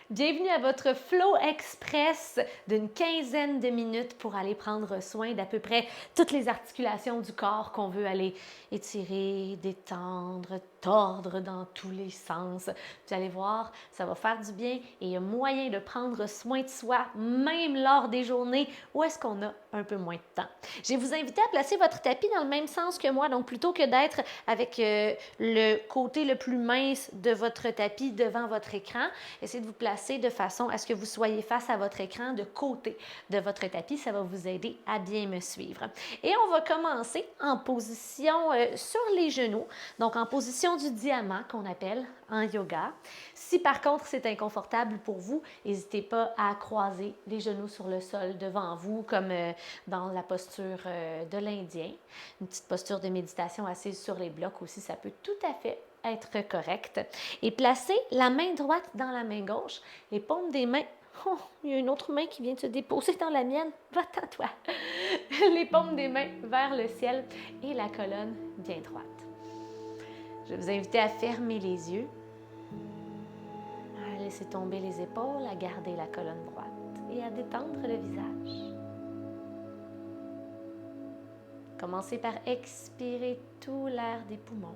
Bienvenue à votre Flow Express d'une quinzaine de minutes pour aller prendre soin d'à peu près toutes les articulations du corps qu'on veut aller étirer, détendre, tordre dans tous les sens. Vous allez voir, ça va faire du bien et il y a moyen de prendre soin de soi même lors des journées où est-ce qu'on a un peu moins de temps. Je vais vous inviter à placer votre tapis dans le même sens que moi, donc plutôt que d'être avec le côté le plus mince de votre tapis devant votre écran, essayez de vous placer de façon à ce que vous soyez face à votre écran de côté de votre tapis. Ça va vous aider à bien me suivre. Et on va commencer en position sur les genoux, donc en position du diamant qu'on appelle en yoga. Si par contre c'est inconfortable pour vous, n'hésitez pas à croiser les genoux sur le sol devant vous comme dans la posture de l'Indien. Une petite posture de méditation assise sur les blocs aussi, ça peut tout à fait être correct. Et placez la main droite dans la main gauche, les paumes des mains. Oh, il y a une autre main qui vient de se déposer dans la mienne. Va-t'en, toi. Les paumes des mains vers le ciel et la colonne bien droite. Je vais vous inviter à fermer les yeux, à laisser tomber les épaules, à garder la colonne droite et à détendre le visage. Commencez par expirer tout l'air des poumons.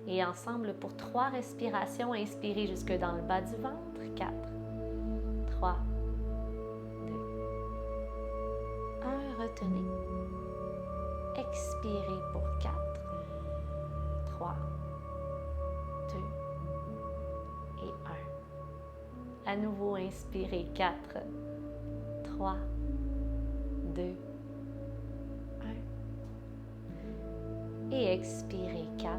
Et ensemble, pour 3 respirations, inspirez jusque dans le bas du ventre. 4, 3, 2, 1. Retenez. Expirez pour 4, 3, 2 et 1. À nouveau, inspirez 4, 3, 2, 1. Et expirez 4,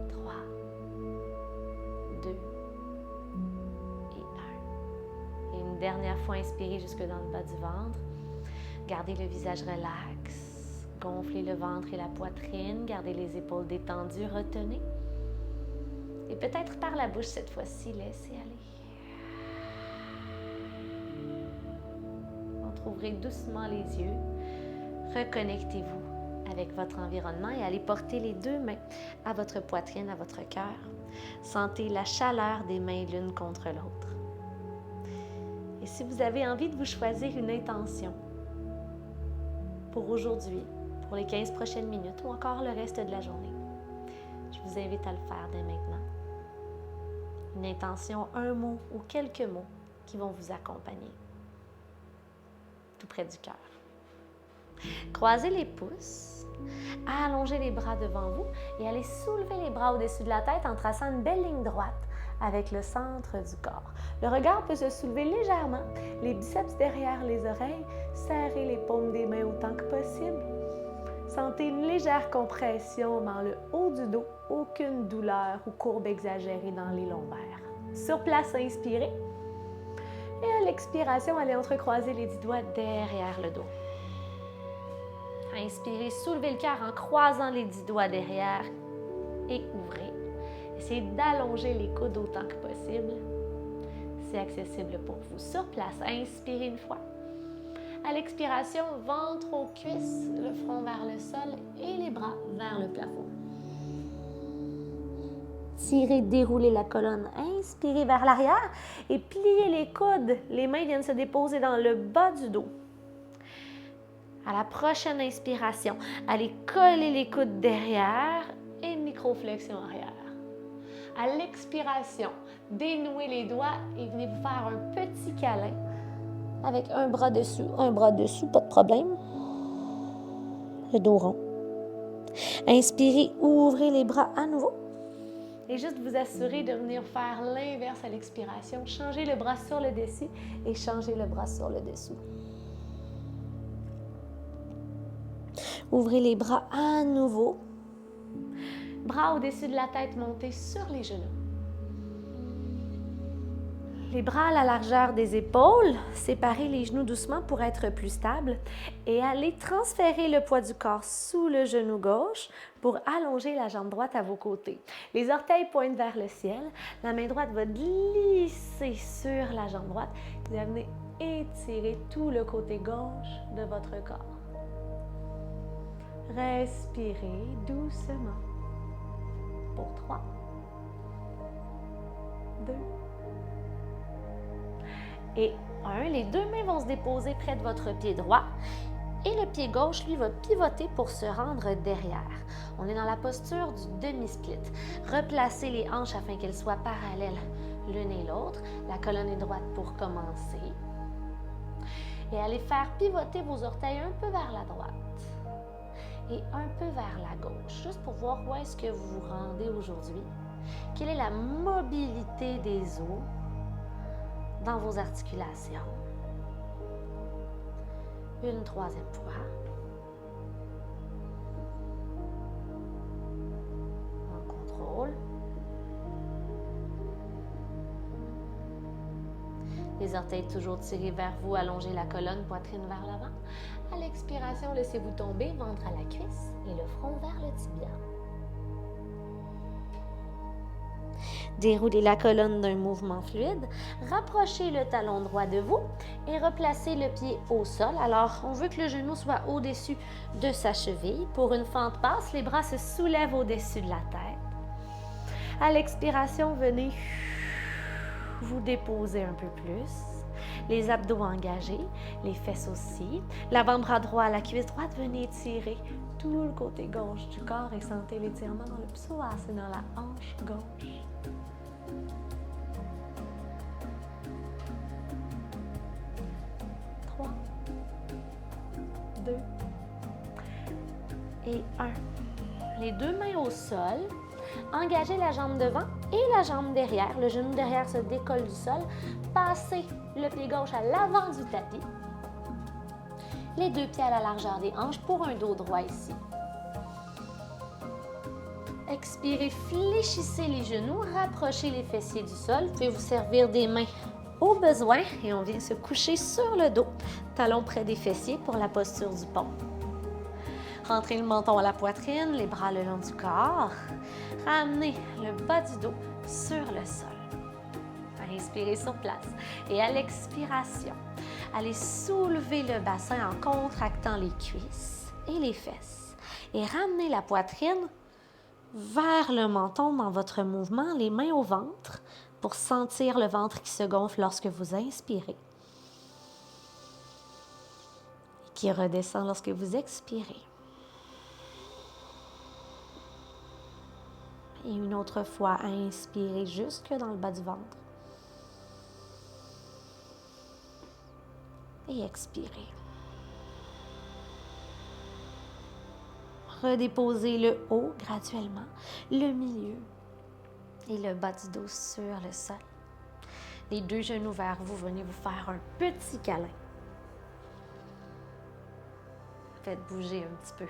3, 2 et 1. Et une dernière fois, inspirez jusque dans le bas du ventre. Gardez le visage relax. Gonflez le ventre et la poitrine. Gardez les épaules détendues. Retenez. Et peut-être par la bouche cette fois-ci, laissez aller. Entrouvrez doucement les yeux. Reconnectez-vous avec votre environnement et allez porter les 2 mains à votre poitrine, à votre cœur. Sentez la chaleur des mains l'une contre l'autre. Et si vous avez envie de vous choisir une intention pour aujourd'hui, pour les 15 prochaines minutes ou encore le reste de la journée, je vous invite à le faire dès maintenant. Une intention, un mot ou quelques mots qui vont vous accompagner tout près du cœur. Croisez les pouces, allongez les bras devant vous et allez soulever les bras au-dessus de la tête en traçant une belle ligne droite avec le centre du corps. Le regard peut se soulever légèrement, les biceps derrière les oreilles, serrez les paumes des mains autant que possible. Sentez une légère compression dans le haut du dos, aucune douleur ou courbe exagérée dans les lombaires. Sur place, inspirez et à l'expiration, allez entrecroiser les 10 doigts derrière le dos. Inspirez, soulevez le cœur en croisant les 10 doigts derrière et ouvrez. Essayez d'allonger les coudes autant que possible. C'est accessible pour vous. Sur place, inspirez une fois. À l'expiration, ventre aux cuisses, le front vers le sol et les bras vers le plafond. Tirez, déroulez la colonne, inspirez vers l'arrière et pliez les coudes. Les mains viennent se déposer dans le bas du dos. À la prochaine inspiration, allez coller les coudes derrière et microflexion arrière. À l'expiration, dénouez les doigts et venez vous faire un petit câlin avec un bras dessus, pas de problème. Le dos rond. Inspirez, ouvrez les bras à nouveau. Et juste vous assurer de venir faire l'inverse à l'expiration. Changez le bras sur le dessus et changez le bras sur le dessous. Ouvrez les bras à nouveau. Bras au-dessus de la tête montés sur les genoux. Les bras à la largeur des épaules, séparez les genoux doucement pour être plus stable et allez transférer le poids du corps sous le genou gauche pour allonger la jambe droite à vos côtés. Les orteils pointent vers le ciel, la main droite va glisser sur la jambe droite. Vous allez étirer tout le côté gauche de votre corps. Respirez doucement pour 3, 2 et 1. Les deux mains vont se déposer près de votre pied droit et le pied gauche, lui, va pivoter pour se rendre derrière. On est dans la posture du demi-split. Replacez les hanches afin qu'elles soient parallèles l'une et l'autre. La colonne est droite pour commencer. Et allez faire pivoter vos orteils un peu vers la droite et un peu vers la gauche, juste pour voir où est-ce que vous vous rendez aujourd'hui. Quelle est la mobilité des os dans vos articulations. Une troisième fois. On contrôle. Les orteils toujours tirés vers vous, allongez la colonne, poitrine vers l'avant. À l'expiration, laissez-vous tomber, ventre à la cuisse et le front vers le tibia. Déroulez la colonne d'un mouvement fluide, rapprochez le talon droit de vous et replacez le pied au sol. Alors, on veut que le genou soit au-dessus de sa cheville. Pour une fente basse, les bras se soulèvent au-dessus de la tête. À l'expiration, venez vous déposer un peu plus. Les abdos engagés, les fesses aussi. L'avant-bras droit à la cuisse droite, venez étirer tout le côté gauche du corps et sentez l'étirement dans le psoas et dans la hanche gauche. 3, 2 et 1. Les deux mains au sol. Engagez la jambe devant et la jambe derrière. Le genou derrière se décolle du sol. Passez le pied gauche à l'avant du tapis. Les deux pieds à la largeur des hanches pour un dos droit ici. Expirez, fléchissez les genoux, rapprochez les fessiers du sol. Vous pouvez vous servir des mains au besoin et on vient se coucher sur le dos, talons près des fessiers pour la posture du pont. Rentrez le menton à la poitrine, les bras le long du corps. Ramenez le bas du dos sur le sol. Inspirez sur place. Et à l'expiration, allez soulever le bassin en contractant les cuisses et les fesses. Et ramenez la poitrine vers le menton dans votre mouvement, les mains au ventre pour sentir le ventre qui se gonfle lorsque vous inspirez. Et qui redescend lorsque vous expirez. Et une autre fois, inspirez jusque dans le bas du ventre. Et expirez. Redéposez le haut graduellement, le milieu et le bas du dos sur le sol. Les deux genoux vers vous, venez vous faire un petit câlin. Faites bouger un petit peu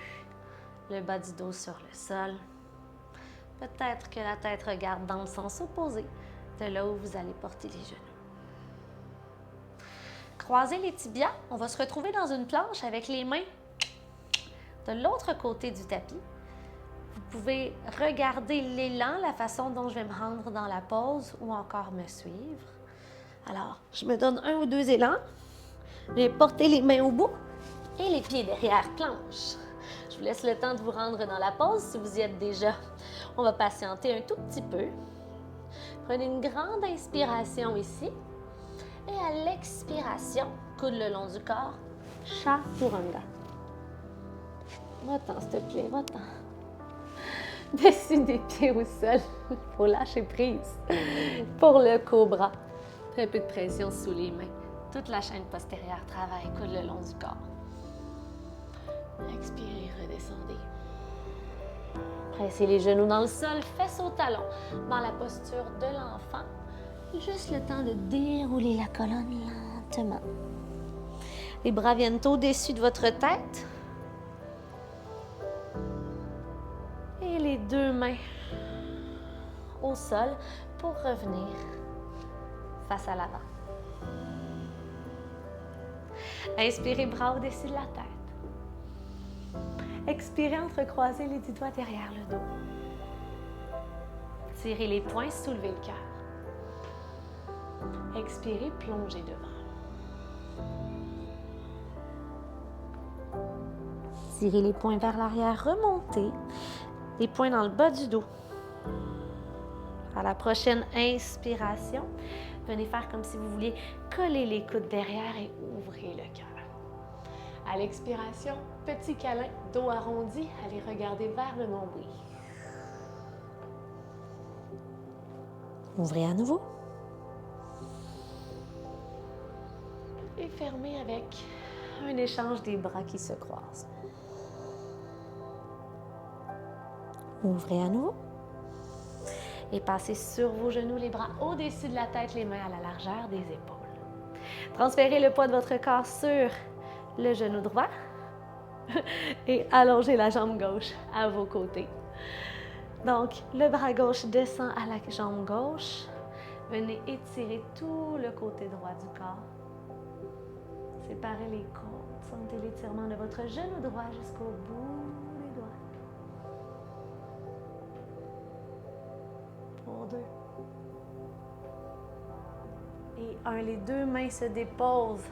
le bas du dos sur le sol. Peut-être que la tête regarde dans le sens opposé de là où vous allez porter les genoux. Croisez les tibias. On va se retrouver dans une planche avec les mains de l'autre côté du tapis. Vous pouvez regarder l'élan, la façon dont je vais me rendre dans la pose ou encore me suivre. Alors, je me donne un ou deux élans. Je vais porter les mains au bout et les pieds derrière planche. Je vous laisse le temps de vous rendre dans la pose si vous y êtes déjà. On va patienter un tout petit peu. Prenez une grande inspiration ici. Et à l'expiration, coude le long du corps, chaturanga. Va-t'en, s'il te plaît, va-t'en. Dessus des pieds au sol. Il faut lâcher prise. Pour le cobra. Un peu de pression sous les mains. Toute la chaîne postérieure travaille, coude le long du corps. Expirez, redescendez. Pressez les genoux dans le sol, fesses au talon, dans la posture de l'enfant. Juste le temps de dérouler la colonne lentement. Les bras viennent au-dessus de votre tête. Et les deux mains au sol pour revenir face à l'avant. Inspirez, bras au-dessus de la tête. Expirez, entrecroisez les 10 doigts derrière le dos. Tirez les poings, soulevez le cœur. Expirez, plongez devant. Tirez les poings vers l'arrière, remontez. Les poings dans le bas du dos. À la prochaine inspiration, venez faire comme si vous vouliez coller les coudes derrière et ouvrez le cœur. À l'expiration, petit câlin, dos arrondi, allez regarder vers le nombril. Ouvrez à nouveau. Et fermez avec un échange des bras qui se croisent. Ouvrez à nouveau. Et passez sur vos genoux, les bras au-dessus de la tête, les mains à la largeur des épaules. Transférez le poids de votre corps sur le genou droit et allongez la jambe gauche à vos côtés. Donc, le bras gauche descend à la jambe gauche. Venez étirer tout le côté droit du corps. Séparez les côtes. Sentez l'étirement de votre genou droit jusqu'au bout des doigts. Pour 2. Et 1, les deux mains se déposent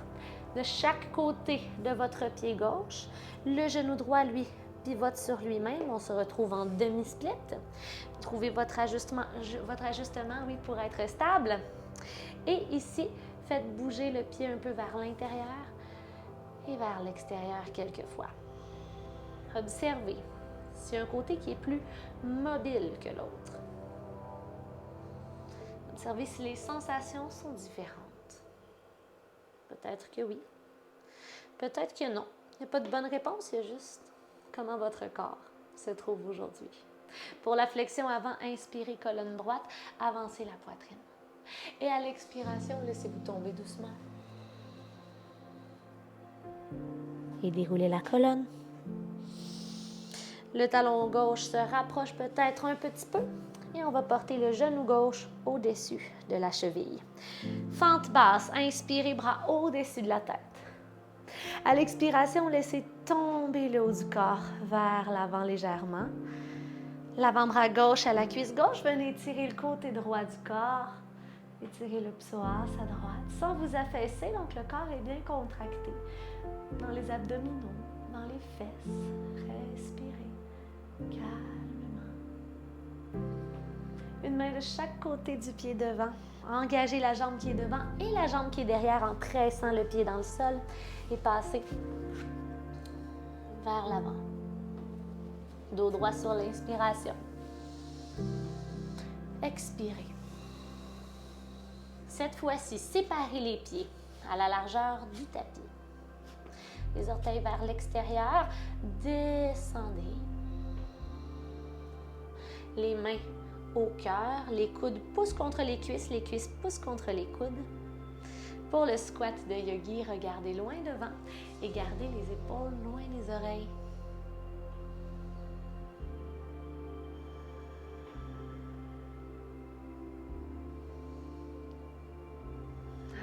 de chaque côté de votre pied gauche. Le genou droit, lui, pivote sur lui-même. On se retrouve en demi-split. Trouvez votre ajustement oui, pour être stable. Et ici, faites bouger le pied un peu vers l'intérieur et vers l'extérieur quelquefois. Observez s'il y a un côté qui est plus mobile que l'autre. Observez si les sensations sont différentes. Peut-être que oui. Peut-être que non. Il n'y a pas de bonne réponse, il y a juste comment votre corps se trouve aujourd'hui. Pour la flexion avant, inspirez colonne droite, avancez la poitrine. Et à l'expiration, laissez-vous tomber doucement. Et déroulez la colonne. Le talon gauche se rapproche peut-être un petit peu. Et on va porter le genou gauche au-dessus de la cheville. Fente basse, inspirez, bras au-dessus de la tête. À l'expiration, laissez tomber le haut du corps vers l'avant légèrement. L'avant-bras gauche à la cuisse gauche, venez étirer le côté droit du corps. Étirez le psoas à droite sans vous affaisser, donc le corps est bien contracté. Dans les abdominaux, dans les fesses, respirez calmement. Une main de chaque côté du pied devant. Engagez la jambe qui est devant et la jambe qui est derrière en pressant le pied dans le sol et passez vers l'avant. Dos droit sur l'inspiration. Expirez. Cette fois-ci, séparez les pieds à la largeur du tapis. Les orteils vers l'extérieur. Descendez. Les mains au cœur. Les coudes poussent contre les cuisses poussent contre les coudes. Pour le squat de yogi, regardez loin devant et gardez les épaules loin des oreilles.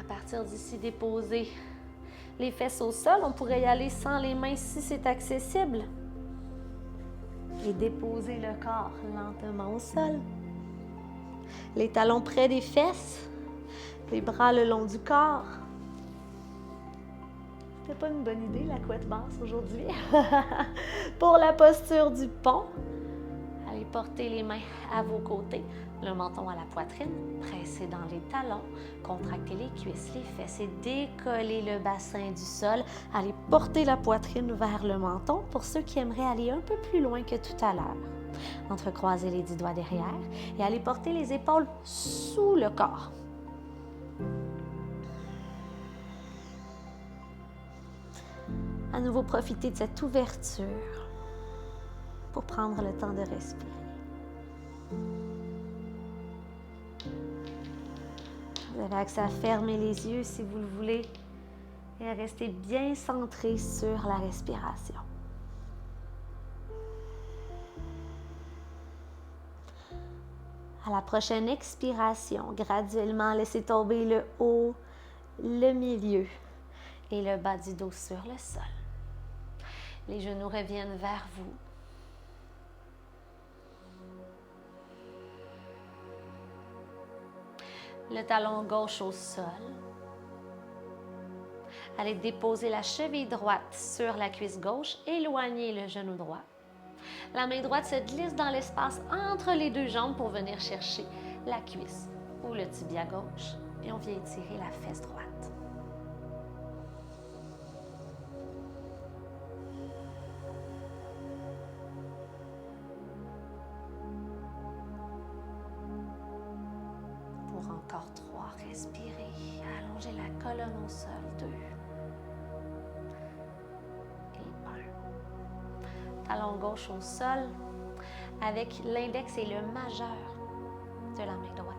À partir d'ici, déposez les fesses au sol. On pourrait y aller sans les mains si c'est accessible. Et déposez le corps lentement au sol. Les talons près des fesses. Les bras le long du corps. C'était pas une bonne idée, la couette basse aujourd'hui. Pour la posture du pont, allez porter les mains à vos côtés, le menton à la poitrine, pressez dans les talons, contractez les cuisses, les fesses et décollez le bassin du sol. Allez porter la poitrine vers le menton pour ceux qui aimeraient aller un peu plus loin que tout à l'heure. Entrecroisez les 10 doigts derrière et allez porter les épaules sous le corps. À nouveau, profitez de cette ouverture pour prendre le temps de respirer. Vous avez accès à fermer les yeux si vous le voulez et à rester bien centré sur la respiration. À la prochaine expiration, graduellement, laissez tomber le haut, le milieu et le bas du dos sur le sol. Les genoux reviennent vers vous. Le talon gauche au sol. Allez déposer la cheville droite sur la cuisse gauche, éloignez le genou droit. La main droite se glisse dans l'espace entre les deux jambes pour venir chercher la cuisse ou le tibia gauche et on vient étirer la fesse droite. Pour encore 3, respirez, allongez la colonne au sol, 2 et 1. Talon gauche au sol avec l'index et le majeur de la main droite.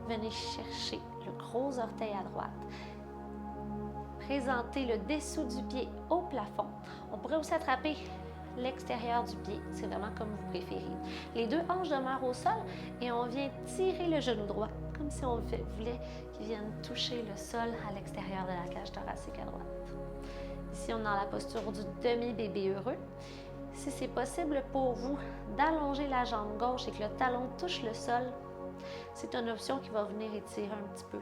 Venez chercher le gros orteil à droite. Présentez le dessous du pied au plafond. On pourrait aussi attraper l'extérieur du pied, c'est vraiment comme vous préférez. Les 2 hanches demeurent au sol et on vient tirer le genou droit, comme si on voulait qu'il vienne toucher le sol à l'extérieur de la cage thoracique à droite. Ici, on est dans la posture du demi-bébé heureux. Si c'est possible pour vous d'allonger la jambe gauche et que le talon touche le sol, c'est une option qui va venir étirer un petit peu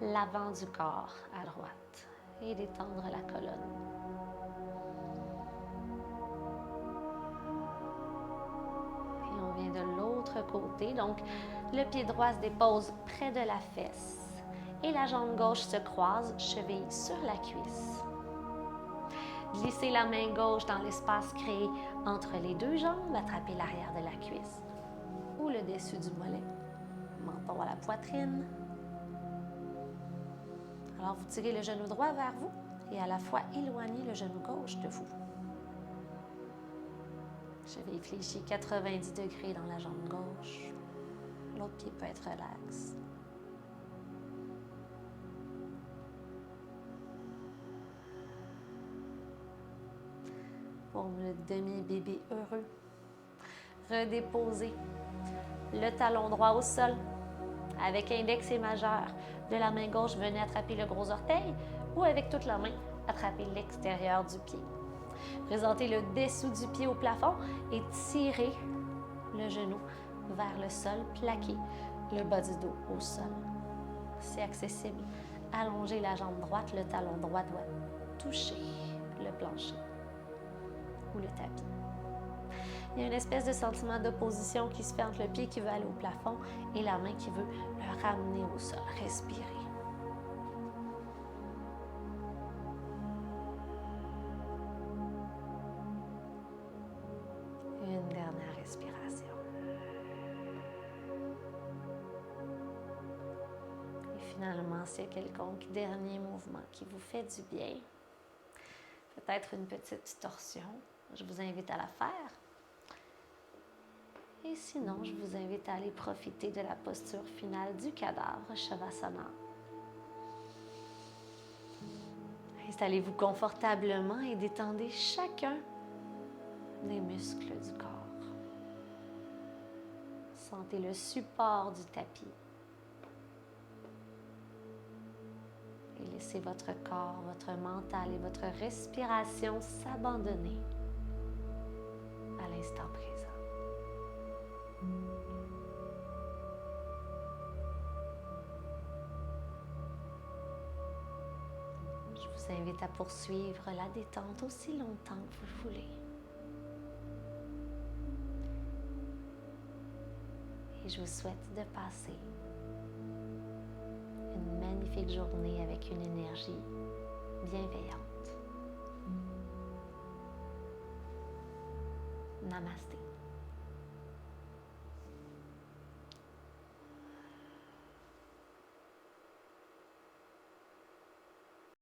l'avant du corps à droite et détendre la colonne. Et on vient de l'autre côté. Donc, le pied droit se dépose près de la fesse et la jambe gauche se croise, cheville sur la cuisse. Glissez la main gauche dans l'espace créé entre les 2 jambes, attrapez l'arrière de la cuisse ou le dessus du mollet. Menton à la poitrine. Alors, vous tirez le genou droit vers vous et à la fois éloignez le genou gauche de vous. Cheville fléchie 90 degrés dans la jambe gauche. L'autre pied peut être relax. Pour le demi-bébé heureux, redéposez le talon droit au sol. Avec index et majeur de la main gauche, venez attraper le gros orteil ou avec toute la main, attrapez l'extérieur du pied. Présentez le dessous du pied au plafond et tirez le genou vers le sol, plaquez le bas du dos au sol. C'est accessible. Allongez la jambe droite, le talon droit doit toucher le plancher ou le tapis. Il y a une espèce de sentiment d'opposition qui se fait entre le pied qui veut aller au plafond et la main qui veut le ramener au sol. Respirez. Une dernière respiration. Et finalement, s'il y a quelconque dernier mouvement qui vous fait du bien, peut-être une petite torsion, je vous invite à la faire. Et sinon, je vous invite à aller profiter de la posture finale du cadavre, Shavasana. Installez-vous confortablement et détendez chacun des muscles du corps. Sentez le support du tapis. Et laissez votre corps, votre mental et votre respiration s'abandonner à l'instant présent. Je vous invite à poursuivre la détente aussi longtemps que vous le voulez. Et je vous souhaite de passer une magnifique journée avec une énergie bienveillante. Namasté.